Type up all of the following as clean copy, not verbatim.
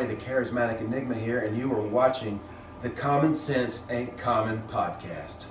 Donnie, the charismatic enigma here, and you are watching the Common Sense Ain't Common podcast.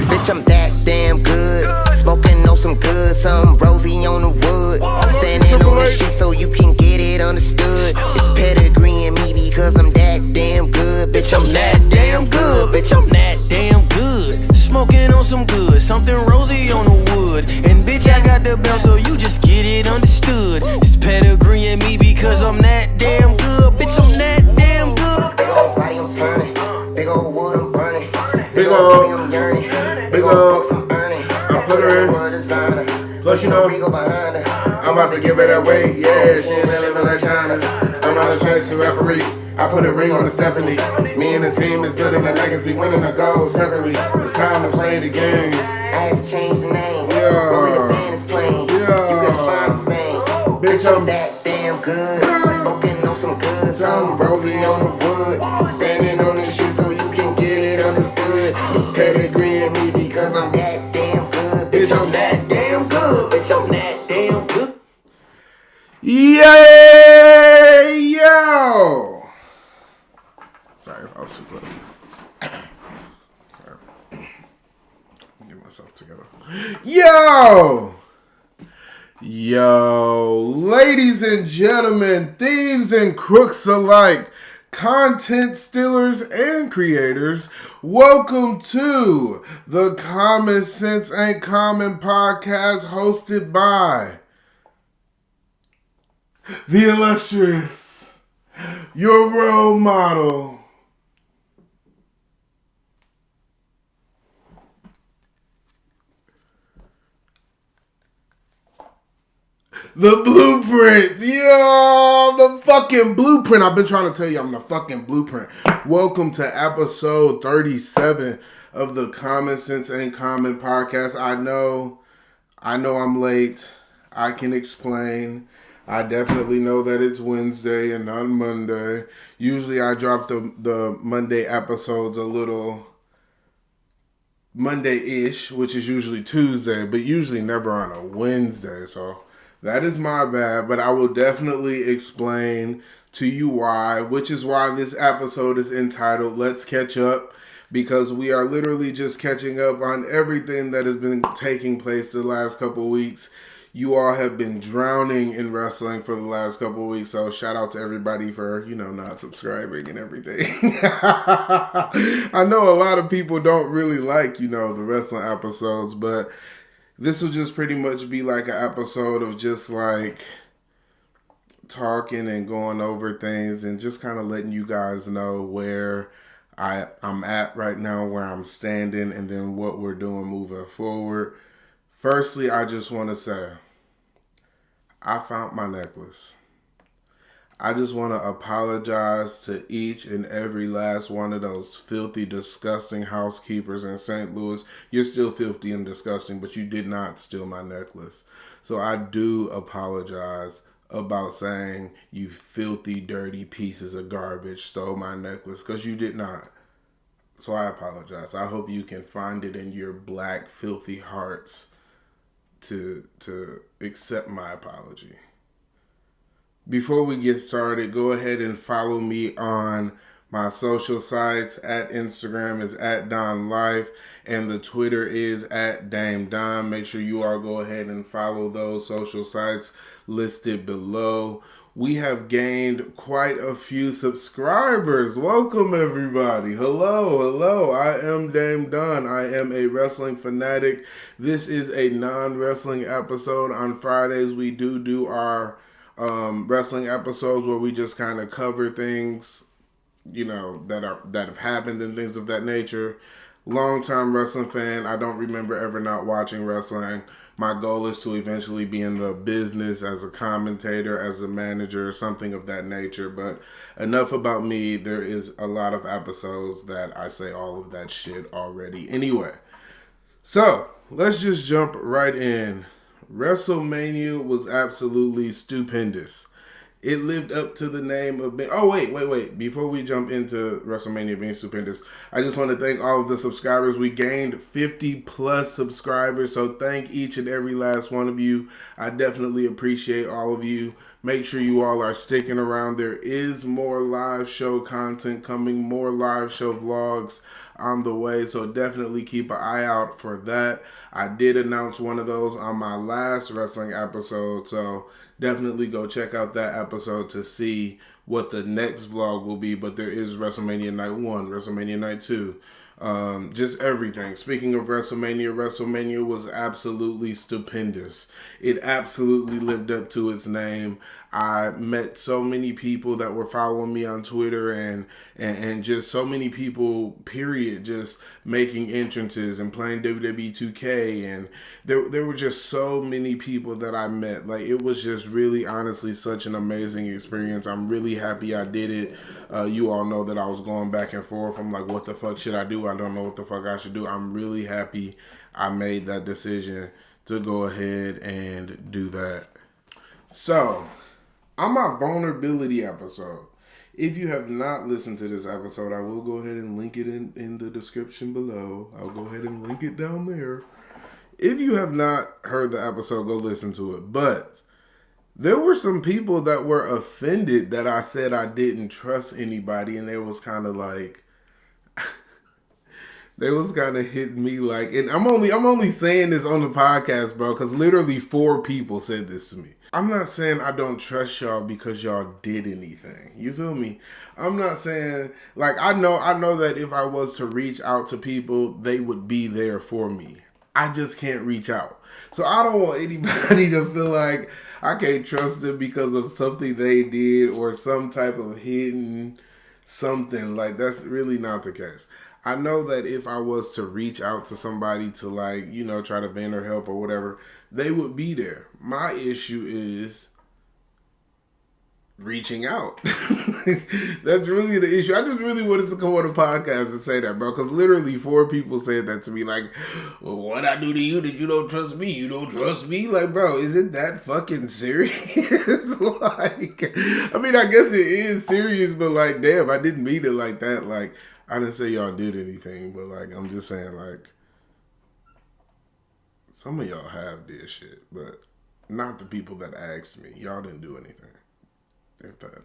Bitch, I'm that damn good. Smoking on some good, some rosy on the wood. Standing on the shit so you can get it understood. It's pedigree in me because I'm that damn good. Bitch, I'm that damn good. Bitch, I'm that damn good. Smoking on some good, something rosy on the wood. And bitch, I got the belt so you just get it understood. It's pedigree in me because I'm that damn good. Bitch, I'm that damn good. Big old body, I'm turning. Big old wood, I'm burning. Big old I'm yearning. Big old fucks, I'm earning. I put her in. Plus, you know, I'm about to give it away. Yeah, she ain't living like China. I'm not a trash referee. I put a ring on the Stephanie. Me and the team is building a legacy, winning the goals separately. It's time to play the game. I had to change the name. Yeah. Only the band is playing. Yeah. You can find a stain. Bitch, I'm that damn good. Smoking on some good, some rosy on the wood. Standing on this shit so you can get it understood. It's pedigree in me because I'm that damn good. Bitch, I'm that damn good. Bitch, I'm that damn good. Yeah, yo. Sorry if I was too close. Sorry. Get myself together. Yo, ladies and gentlemen, thieves and crooks alike, content stealers and creators, welcome to the Common Sense Ain't Common podcast hosted by the illustrious, your role model, the blueprint. Yo, the fucking blueprint. I've been trying to tell you I'm the fucking blueprint. Welcome to episode 37 of the Common Sense Ain't Common podcast. I know I'm late. I can explain. I definitely know that it's Wednesday and not Monday. Usually I drop the Monday episodes a little Monday-ish, which is usually Tuesday, but usually never on a Wednesday. So that is my bad, but I will definitely explain to you why, which is why this episode is entitled Let's Catch Up, because we are literally just catching up on everything that has been taking place the last couple of weeks. You all have been drowning in wrestling for the last couple of weeks, so shout out to everybody for, not subscribing and everything. I know a lot of people don't really like, the wrestling episodes, but this will just pretty much be like an episode of just like talking and going over things and just kind of letting you guys know where I'm at right now, where I'm standing, and then what we're doing moving forward. Firstly, I just want to say, I found my necklace. I just want to apologize to each and every last one of those filthy, disgusting housekeepers in St. Louis. You're still filthy and disgusting, but you did not steal my necklace. So I do apologize about saying you filthy, dirty pieces of garbage stole my necklace, because you did not. So I apologize. I hope you can find it in your black, filthy hearts to accept my apology. Before we get started, go ahead and follow me on my social sites. At Instagram is at Donn Life, and the Twitter is at Dame Donn. Make sure you all go ahead and follow those social sites listed below. We have gained quite a few subscribers. Welcome, everybody. Hello. I am Dame Donn. I am a wrestling fanatic. This is a non-wrestling episode. On Fridays, we do our wrestling episodes where we just kind of cover things, that have happened and things of that nature. Long-time wrestling fan. I don't remember ever not watching wrestling. My goal is to eventually be in the business as a commentator, as a manager, something of that nature. But enough about me. There is a lot of episodes that I say all of that shit already. Anyway, so let's just jump right in. WrestleMania was absolutely stupendous. It lived up to the name of being... Oh, wait. Before we jump into WrestleMania being stupendous, I just want to thank all of the subscribers. We gained 50 plus subscribers, so thank each and every last one of you. I definitely appreciate all of you. Make sure you all are sticking around. There is more live show content coming, more live show vlogs on the way, so definitely keep an eye out for that. I did announce one of those on my last wrestling episode, so definitely go check out that episode to see what the next vlog will be. But there is WrestleMania Night 1, WrestleMania Night 2, just everything. Speaking of WrestleMania was absolutely stupendous. It absolutely lived up to its name. I met so many people that were following me on Twitter and just so many people, period, just making entrances and playing WWE 2K. And there were just so many people that I met. Like, it was just really, honestly, such an amazing experience. I'm really happy I did it. You all know that I was going back and forth. I'm like, what the fuck should I do? I don't know what the fuck I should do. I'm really happy I made that decision to go ahead and do that. So, on my vulnerability episode, if you have not listened to this episode, I will go ahead and link it in the description below. I'll go ahead and link it down there. If you have not heard the episode, go listen to it. But there were some people that were offended that I said I didn't trust anybody, and they was kind of like... They was kind of hitting me like, and I'm only saying this on the podcast, bro, because literally 4 people said this to me. I'm not saying I don't trust y'all because y'all did anything. You feel me? I'm not saying, like, I know that if I was to reach out to people, they would be there for me. I just can't reach out. So I don't want anybody to feel like I can't trust them because of something they did or some type of hidden something. Like, that's really not the case. I know that if I was to reach out to somebody to, like, you know, try to vent or help or whatever, they would be there. My issue is reaching out. That's really the issue. I just really wanted to come on a podcast and say that, bro, because literally 4 people said that to me, like, well, what I do to you that you don't trust me? You don't trust me? Like, bro, is it that fucking serious? Like, I mean, I guess it is serious, but, like, damn, I didn't mean it like that. Like, I didn't say y'all did anything, but, like, I'm just saying, like, some of y'all have did shit, but not the people that asked me. Y'all didn't do anything. If that,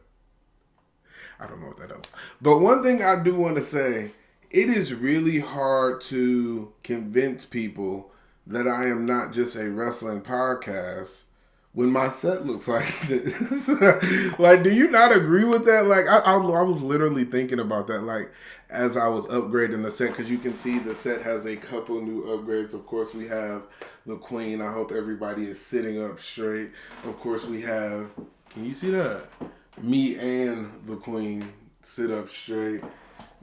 I don't know what that helps. But one thing I do want to say, it is really hard to convince people that I am not just a wrestling podcast when my set looks like this. Like, do you not agree with that? Like, I was literally thinking about that, like, as I was upgrading the set, because you can see the set has a couple new upgrades. Of course, we have the Queen. I hope everybody is sitting up straight. Of course, we have, can you see that? Me and the Queen sit up straight.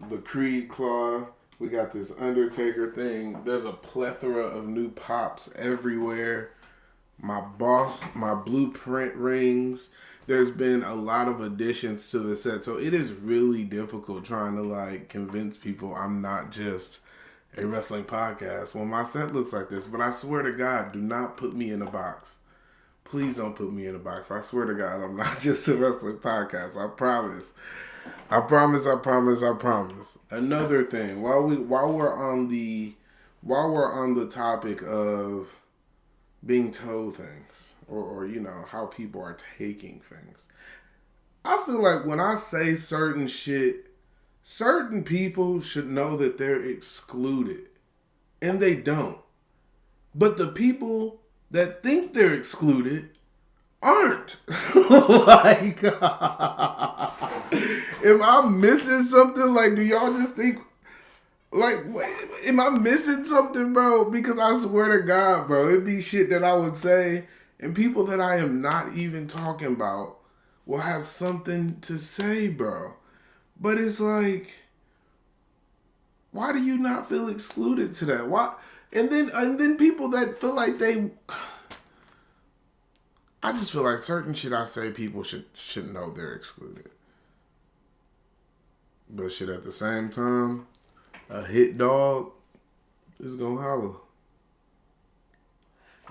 The Creed Claw. We got this Undertaker thing. There's a plethora of new pops everywhere. My boss, my blueprint rings. There's been a lot of additions to the set. So it is really difficult trying to, like, convince people I'm not just a wrestling podcast when my set looks like this. But I swear to God, do not put me in a box. Please don't put me in a box. I swear to God, I'm not just a wrestling podcast. I promise. I promise. Another thing, while we're on the topic of being told things or you know, how people are taking things, I feel like when I say certain shit, certain people should know that they're excluded, and they don't. But the people that think they're excluded aren't. Like, am I missing something? Like, do y'all just think, like, am I missing something, bro? Because I swear to God, bro, it'd be shit that I would say, and people that I am not even talking about will have something to say, bro. But it's like, why do you not feel excluded to that? Why? And then people that feel like they, I just feel like certain shit I say, people should know they're excluded. But shit, at the same time, a hit dog is gonna holler.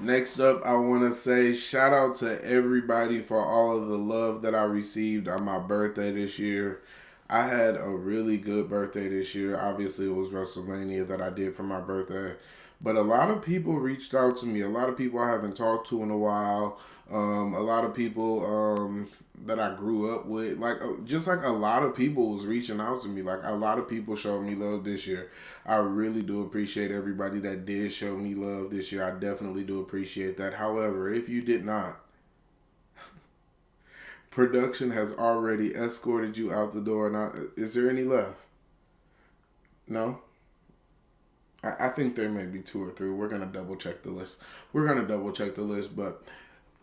Next up, I want to say shout out to everybody for all of the love that I received on my birthday this year. I had a really good birthday this year. Obviously, it was WrestleMania that I did for my birthday. But a lot of people reached out to me. A lot of people I haven't talked to in a while. A lot of people that I grew up with. Just like a lot of people was reaching out to me. Like, a lot of people showed me love this year. I really do appreciate everybody that did show me love this year. I definitely do appreciate that. However, if you did not, production has already escorted you out the door. Now, is there any left? No? I think there may be 2 or 3. We're going to double check the list. But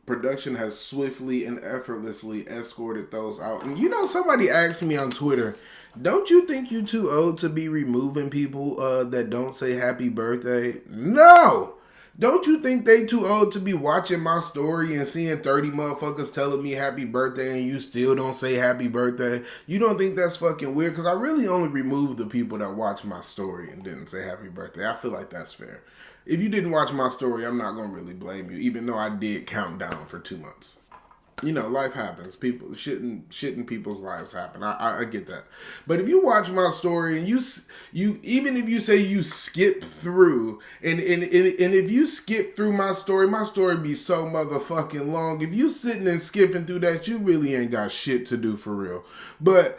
production has swiftly and effortlessly escorted those out. And you know, somebody asked me on Twitter, don't you think you too old to be removing people that don't say happy birthday? No! Don't you think they too old to be watching my story and seeing 30 motherfuckers telling me happy birthday and you still don't say happy birthday? You don't think that's fucking weird? Because I really only removed the people that watched my story and didn't say happy birthday. I feel like that's fair. If you didn't watch my story, I'm not going to really blame you, even though I did count down for 2 months. You know, life happens. People shit in people's lives happen. I get that. But if you watch my story and you even if you say you skip through and if you skip through my story be so motherfucking long. If you sitting and skipping through that, you really ain't got shit to do for real. But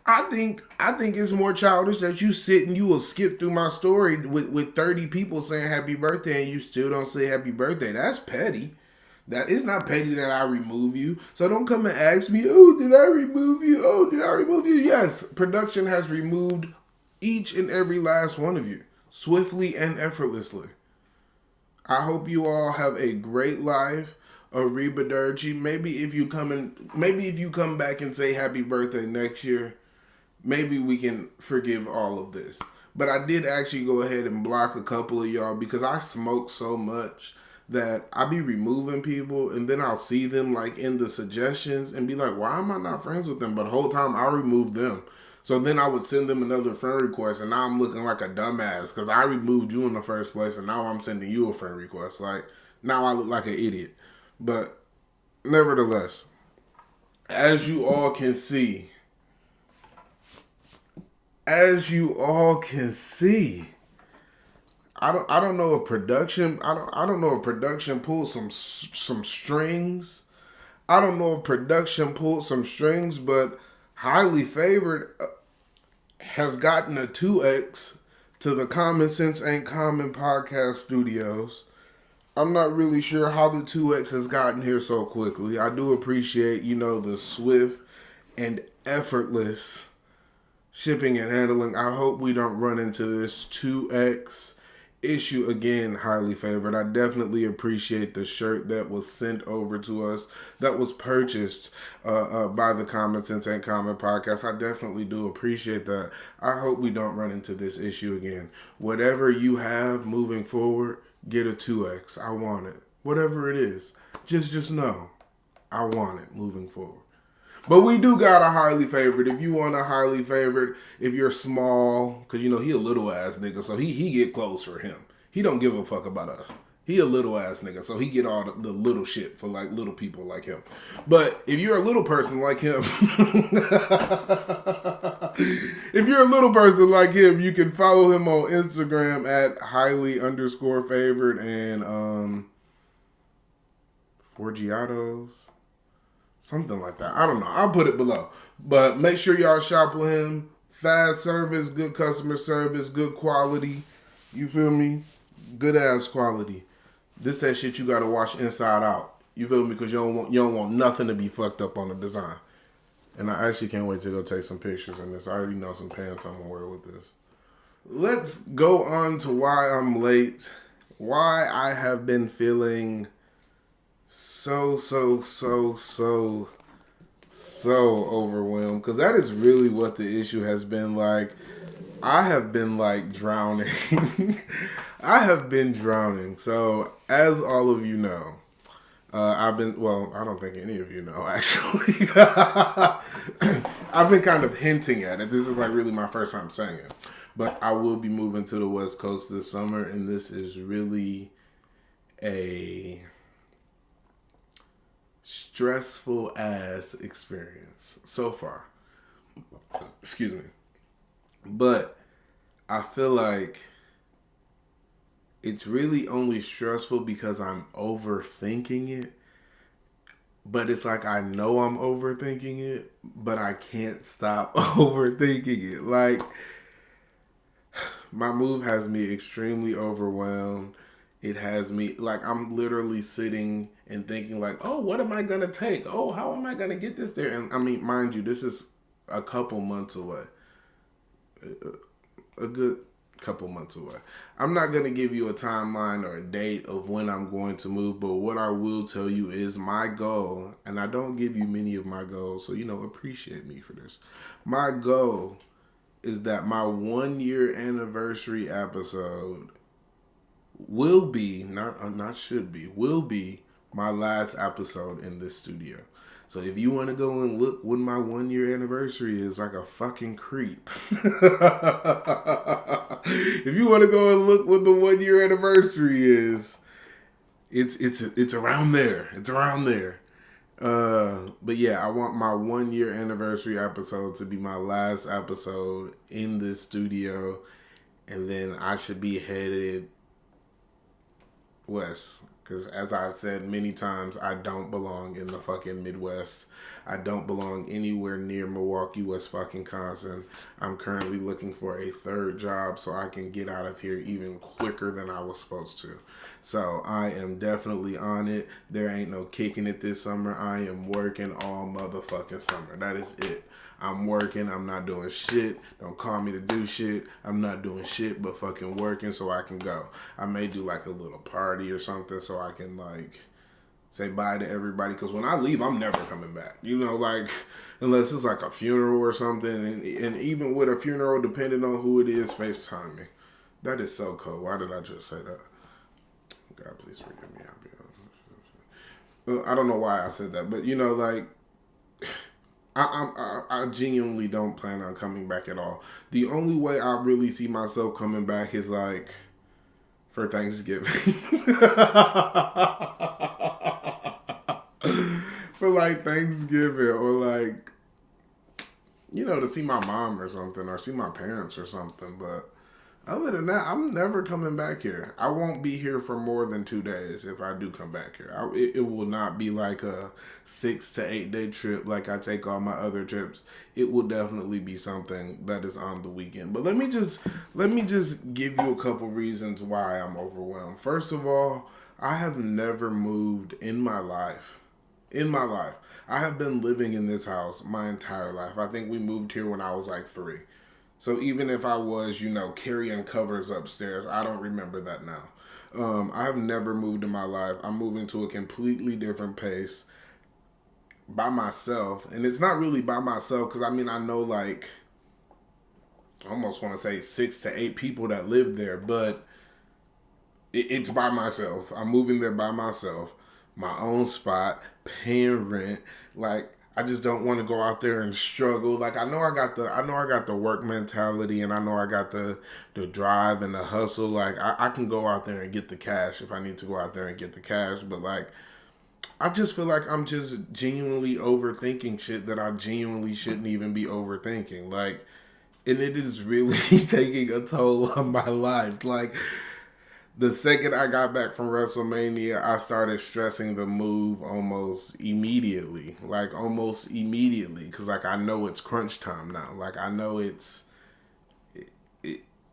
I think it's more childish that you sit and you will skip through my story with 30 people saying happy birthday and you still don't say happy birthday. That's petty. That is not petty that I remove you. So don't come and ask me, oh, did I remove you? Oh, did I remove you? Yes, production has removed each and every last one of you, swiftly and effortlessly. I hope you all have a great life. Arrivederci. Maybe if you come back and say happy birthday next year, maybe we can forgive all of this. But I did actually go ahead and block a couple of y'all because I smoke so much that I be removing people and then I'll see them like in the suggestions and be like, why am I not friends with them? But the whole time I removed them. So then I would send them another friend request and now I'm looking like a dumbass because I removed you in the first place and now I'm sending you a friend request. Like, now I look like an idiot. But nevertheless, as you all can see, I don't know if production pulled some strings. I don't know if production pulled some strings, but Highly Favored has gotten a 2X to the Common Sense Ain't Common podcast studios. I'm not really sure how the 2X has gotten here so quickly. I do appreciate, the swift and effortless shipping and handling. I hope we don't run into this 2X issue again, Highly Favored. I definitely appreciate the shirt that was sent over to us, that was purchased by the Common Sense Ain't Common podcast. I definitely do appreciate that. I hope we don't run into this issue again. Whatever you have moving forward, get a 2X. I want it. Whatever it is. Just know, I want it moving forward. But we do got a Highly Favored. If you want a Highly Favored, if you're small, because he a little ass nigga, so he get clothes for him. He don't give a fuck about us. He a little ass nigga, so he get all the little shit for like little people like him. But if you're a little person like him, you can follow him on Instagram at highly_favored and Forgiatos. Something like that. I don't know. I'll put it below. But make sure y'all shop with him. Fast service, good customer service, good quality. You feel me? Good ass quality. This that shit you gotta wash inside out. You feel me? Because you don't want nothing to be fucked up on the design. And I actually can't wait to go take some pictures in this. I already know some pants I'm gonna wear with this. Let's go on to why I'm late. Why I have been feeling so overwhelmed, because that is really what the issue has been. Like, I have been like drowning. I have been drowning. So as all of you know, I don't think any of you know, actually. I've been kind of hinting at it. This is like really my first time saying it, but I will be moving to the West Coast this summer, and this is really a stressful ass experience so far. Excuse me. But I feel like it's really only stressful because I'm overthinking it. But it's like I know I'm overthinking it, but I can't stop overthinking it. Like, my move has me extremely overwhelmed. It has me, like, I'm literally sitting and thinking, like, oh, what am I going to take? Oh, how am I going to get this there? And I mean, mind you, this is a couple months away. A good couple months away. I'm not going to give you a timeline or a date of when I'm going to move, but what I will tell you is my goal, and I don't give you many of my goals, so, appreciate me for this. My goal is that my 1 year anniversary episode will be, will be my last episode in this studio. So if you want to go and look when my 1 year anniversary is, like a fucking creep. If you want to go and look when the 1 year anniversary is, it's around there. It's around there. But yeah, I want my 1 year anniversary episode to be my last episode in this studio, and then I should be headed west. Because as I've said many times, I don't belong in the fucking Midwest. I don't belong anywhere near Milwaukee, Wisconsin. I'm currently looking for a third job so I can get out of here even quicker than I was supposed to. So I am definitely on it. There ain't no kicking it this summer. I am working all motherfucking summer. That is it. I'm working. I'm not doing shit. Don't call me to do shit. I'm not doing shit but fucking working so I can go. I may do like a little party or something so I can like say bye to everybody. Because when I leave, I'm never coming back. Like unless it's like a funeral or something. And even with a funeral, depending on who it is, FaceTime me. That is so cold. Why did I just say that? God, please forgive me. I don't know why I said that. But like... I genuinely don't plan on coming back at all. The only way I really see myself coming back is like for Thanksgiving. For like Thanksgiving or like, to see my mom or something or see my parents or something. But other than that, I'm never coming back here. I won't be here for more than 2 days if I do come back here. It will not be like a 6 to 8 day trip like I take all my other trips. It will definitely be something that is on the weekend. But let me just give you a couple reasons why I'm overwhelmed. First of all, I have never moved in my life. I have been living in this house my entire life. I think we moved here when I was like 3. So even if I was, carrying covers upstairs, I don't remember that now. I have never moved in my life. I'm moving to a completely different pace by myself. And it's not really by myself because, I know like, I almost want to say 6 to 8 people that live there. But it's by myself. I'm moving there by myself. My own spot, paying rent, like... I just don't want to go out there and struggle. Like I know I got the work mentality and I know I got the drive and the hustle. Like I can go out there and get the cash if I need to go out there and get the cash. But like I just feel like I'm just genuinely overthinking shit that I genuinely shouldn't even be overthinking. Like, and it is really taking a toll on my life. Like the second I got back from WrestleMania, I started stressing the move almost immediately. Because, like, I know it's crunch time now. Like, I know it's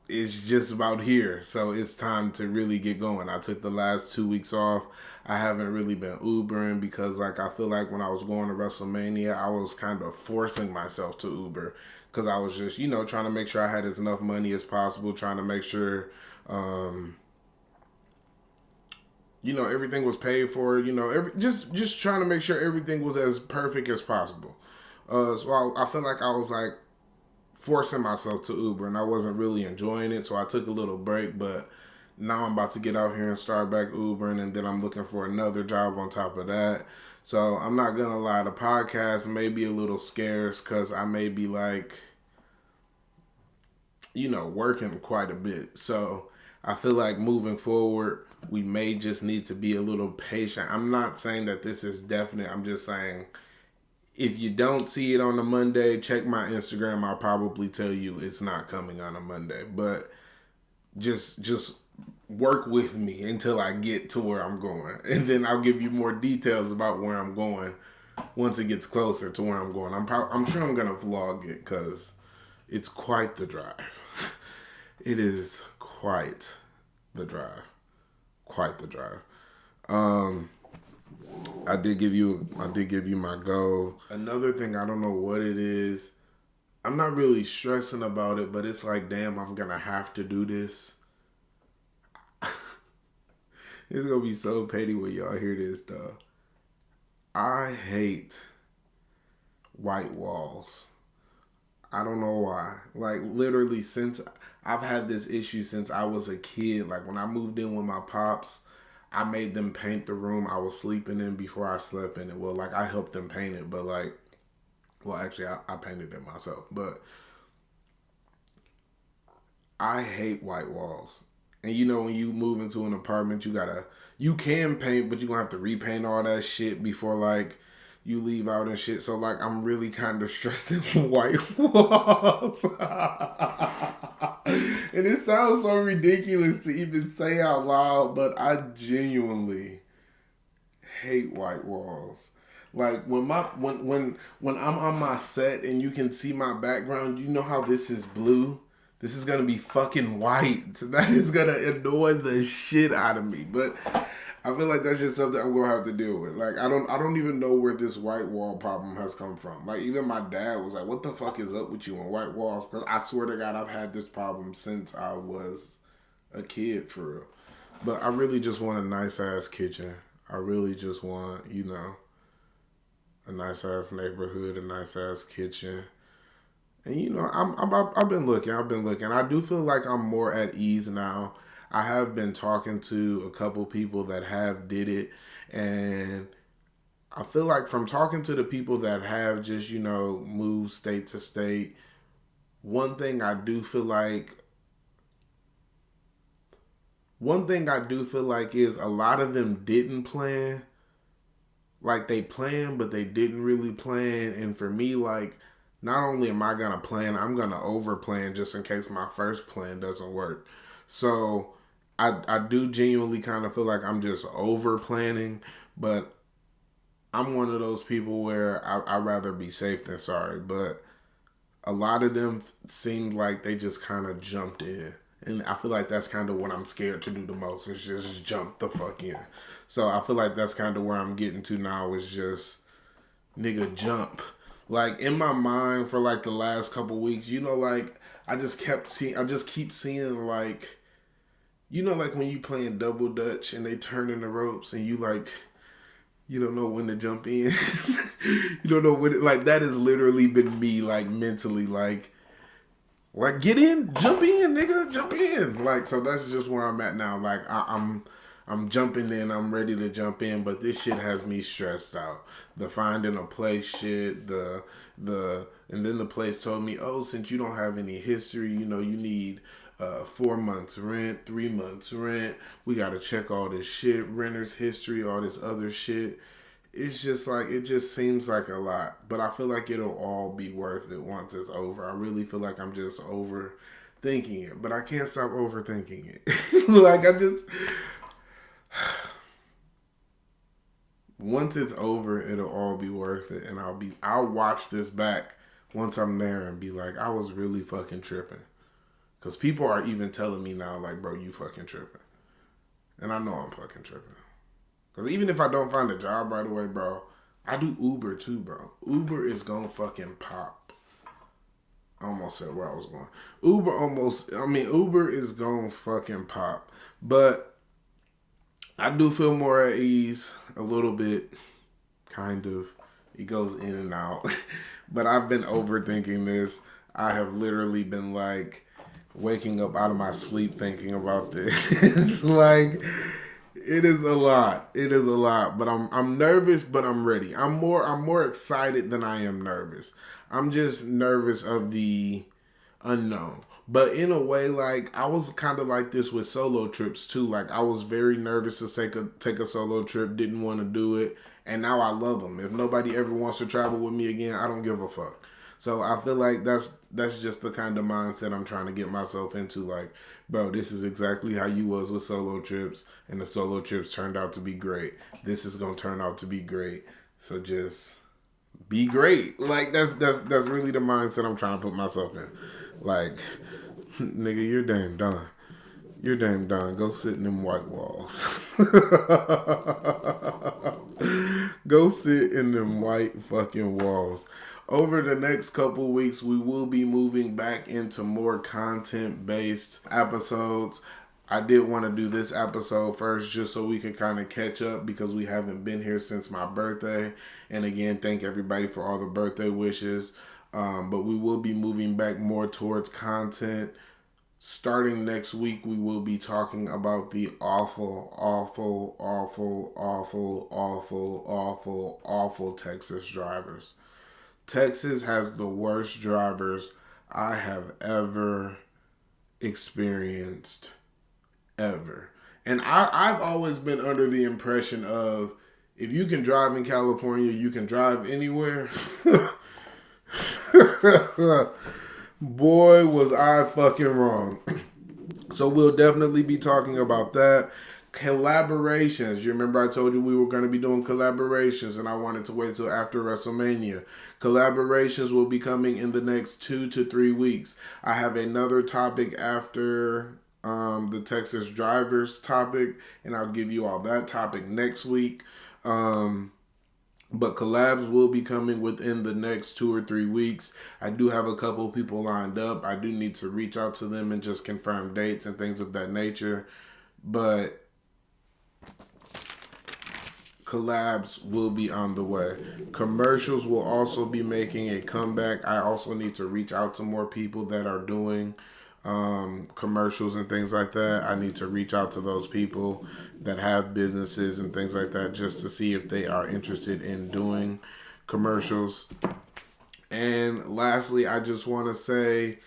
just about here. So, it's time to really get going. I took the last 2 weeks off. I haven't really been Ubering because, like, I feel like when I was going to WrestleMania, I was kind of forcing myself to Uber. Because I was just, trying to make sure I had as enough money as possible. Trying to make sure... everything was paid for, just trying to make sure everything was as perfect as possible. So I feel like I was like forcing myself to Uber and I wasn't really enjoying it. So I took a little break, but now I'm about to get out here and start back Ubering and then I'm looking for another job on top of that. So I'm not going to lie, the podcast may be a little scarce because I may be like, working quite a bit. So I feel like moving forward, we may just need to be a little patient. I'm not saying that this is definite. I'm just saying if you don't see it on a Monday, check my Instagram. I'll probably tell you it's not coming on a Monday. But just work with me until I get to where I'm going. And then I'll give you more details about where I'm going once it gets closer to where I'm going. I'm sure I'm going to vlog it because it's quite the drive. It is quite the drive. Quite the drive. I did give you my goal. Another thing, I don't know what it is. I'm not really stressing about it, but it's like, damn, I'm gonna have to do this. It's gonna be so petty when y'all hear this though. I hate white walls. I don't know why. Like literally since I've had this issue since I was a kid. Like when I moved in with my pops, I made them paint the room I was sleeping in before I slept in it. Well, like I helped them paint it, but like, well, actually I painted it myself. But I hate white walls. And you know when you move into an apartment, you can paint, but you're gonna have to repaint all that shit before like you leave out and shit. So like I'm really kind of stressing white walls. And it sounds so ridiculous to even say out loud, but I genuinely hate white walls. Like when I'm on my set and you can see my background, you know how this is blue? This is gonna be fucking white. So that is gonna annoy the shit out of me. But I feel like that's just something I'm gonna have to deal with. Like I don't even know where this white wall problem has come from. Like even my dad was like, "What the fuck is up with you on white walls?" Because I swear to God, I've had this problem since I was a kid for real. But I really just want a nice ass kitchen. I really just want, you know, a nice ass neighborhood, a nice ass kitchen. And you know, I've been looking. I do feel like I'm more at ease now. I have been talking to a couple people that have did it, and I feel like from talking to the people that have just, you know, moved state to state, one thing I do feel like is a lot of them didn't plan. Like they planned, but they didn't really plan. And for me, like, not only am I gonna plan, I'm gonna over plan just in case my first plan doesn't work. So I do genuinely kind of feel like I'm just over planning, but I'm one of those people where I'd rather be safe than sorry. But a lot of them seemed like they just kind of jumped in. And I feel like that's kind of what I'm scared to do the most, is just jump the fuck in. So I feel like that's kind of where I'm getting to now, is just, nigga, jump. Like in my mind for like the last couple weeks, you know, like I just keep seeing like, you know, like when you playing double dutch and they turning the ropes and you like, you don't know when to jump in. You don't know when like that has literally been me, like mentally, like get in, jump in, nigga, jump in. Like, so that's just where I'm at now. Like I'm jumping in, I'm ready to jump in, but this shit has me stressed out. The finding a place shit, and then the place told me, oh, since you don't have any history, you know, you need 4 months rent, 3 months rent. We got to check all this shit, renter's history, all this other shit. It's just like, it just seems like a lot, but I feel like it'll all be worth it once it's over. I really feel like I'm just overthinking it, but I can't stop overthinking it. Like I just, once it's over, it'll all be worth it. And I'll watch this back once I'm there and be like, I was really fucking tripping. Because people are even telling me now, like, bro, you fucking tripping. And I know I'm fucking tripping. Because even if I don't find a job right away, bro, I do Uber too, bro. Uber is gonna fucking pop. I almost said where I was going. Uber is gonna fucking pop. But I do feel more at ease a little bit, kind of. It goes in and out. But I've been overthinking this. I have literally been like waking up out of my sleep thinking about this. Like, it is a lot. It is a lot. But I'm nervous, but I'm ready. I'm more excited than I am nervous. I'm just nervous of the unknown. But in a way, like, I was kind of like this with solo trips too. Like, I was very nervous to take a solo trip, didn't want to do it, and now I love them. If nobody ever wants to travel with me again, I don't give a fuck. So I feel like that's just the kind of mindset I'm trying to get myself into. Like, bro, this is exactly how you was with solo trips, and the solo trips turned out to be great. This is gonna turn out to be great. So just be great. Like, that's really the mindset I'm trying to put myself in. Like, nigga, you're damn done. You're damn done. Go sit in them white walls. Go sit in them white fucking walls. Over the next couple weeks, we will be moving back into more content-based episodes. I did want to do this episode first just so we can kind of catch up because we haven't been here since my birthday. And again, thank everybody for all the birthday wishes. But we will be moving back more towards content. Starting next week, we will be talking about the awful Texas drivers. Texas has the worst drivers I have ever experienced, ever. And I've always been under the impression of, if you can drive in California, you can drive anywhere. Boy, was I fucking wrong. So we'll definitely be talking about that. Collaborations. You remember I told you we were going to be doing collaborations, and I wanted to wait till after WrestleMania. Collaborations will be coming in the next 2 to 3 weeks. I have another topic after the Texas drivers topic, and I'll give you all that topic next week. But collabs will be coming within the next 2 or 3 weeks. I do have a couple people lined up. I do need to reach out to them and just confirm dates and things of that nature. But collabs will be on the way. Commercials will also be making a comeback. I also need to reach out to more people that are doing commercials and things like that. I need to reach out to those people that have businesses and things like that just to see if they are interested in doing commercials. And lastly, I just want to say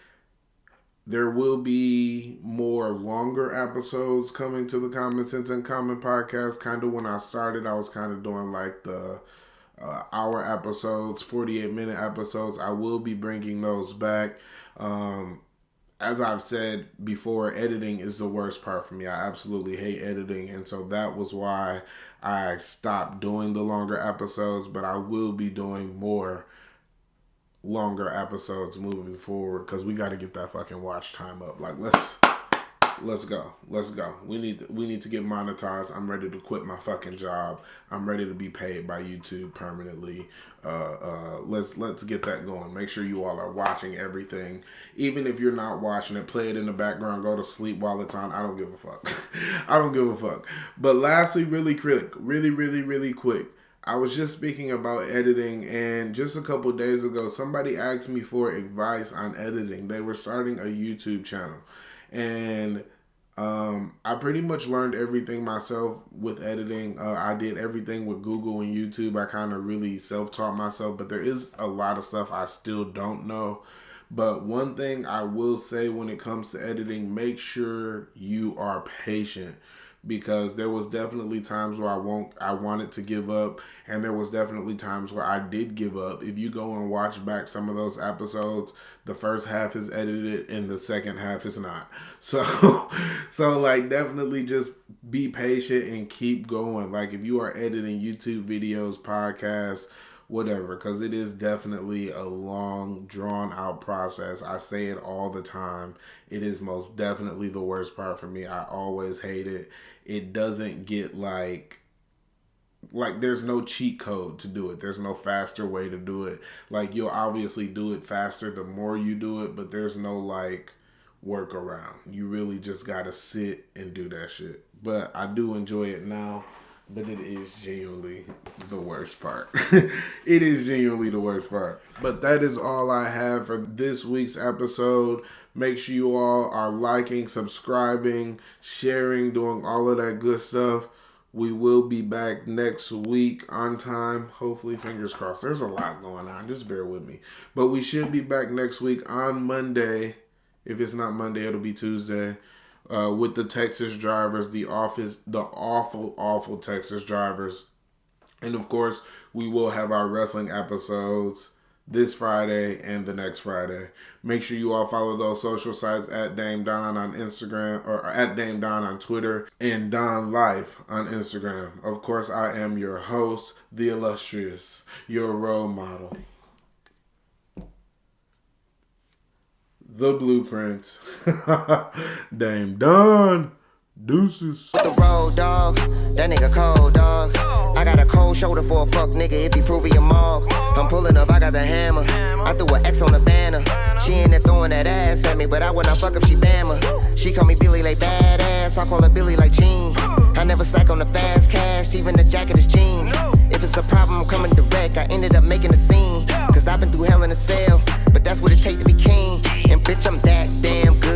there will be more longer episodes coming to the Common Sense and Common podcast. Kind of when I started, I was kind of doing like the hour episodes, 48-minute episodes. I will be bringing those back. As I've said before, editing is the worst part for me. I absolutely hate editing. And so that was why I stopped doing the longer episodes. But I will be doing more longer episodes moving forward because we got to get that fucking watch time up. Like, let's go. We need to get monetized. I'm ready to quit my fucking job. I'm ready to be paid by YouTube permanently. Let's get that going. Make sure you all are watching everything. Even if you're not watching it, play it in the background. Go to sleep while it's on. I don't give a fuck. I don't give a fuck. But lastly, really quick. I was just speaking about editing, and just a couple days ago, somebody asked me for advice on editing. They were starting a YouTube channel, and I pretty much learned everything myself with editing. I did everything with Google and YouTube. I kind of really self-taught myself, but there is a lot of stuff I still don't know. But one thing I will say when it comes to editing, make sure you are patient. Because there was definitely times where I wanted to give up, and there was definitely times where I did give up. If you go and watch back some of those episodes, the first half is edited and the second half is not. So like, definitely just be patient and keep going. Like, if you are editing YouTube videos, podcasts, whatever, because it is definitely a long, drawn out process. I say it all the time. It is most definitely the worst part for me. I always hate it. It doesn't get like there's no cheat code to do it. There's no faster way to do it. Like, you'll obviously do it faster the more you do it, but there's no like workaround. You really just gotta sit and do that shit. But I do enjoy it now. But it is genuinely the worst part. It is genuinely the worst part. But that is all I have for this week's episode. Make sure you all are liking, subscribing, sharing, doing all of that good stuff. We will be back next week on time. Hopefully, fingers crossed. There's a lot going on. Just bear with me. But we should be back next week on Monday If it's not Monday, it'll be Tuesday. With the Texas drivers, the awful Texas drivers. And of course, we will have our wrestling episodes this Friday and the next Friday. Make sure you all follow those social sites at Dame Donn on Instagram, or at Dame Donn on Twitter, and Donn Life on Instagram. Of course, I am your host, the illustrious, your role model, the blueprint, Dame Donn. Deuces. The road, dog. That nigga cold, dog. I got a cold shoulder for a fuck nigga if he prove he a mog. I'm pulling up, I got the hammer. I threw an X on the banner. She ain't there throwing that ass at me, but I would not fuck if she Bama. She call me Billy like badass, I call her Billy like Jean. I never slack on the fast cash, even the jacket is jean. If it's a problem, I'm coming direct. I ended up making a scene, cause I've been through hell in a cell, but that's what it take to be king. And bitch, I'm that damn good.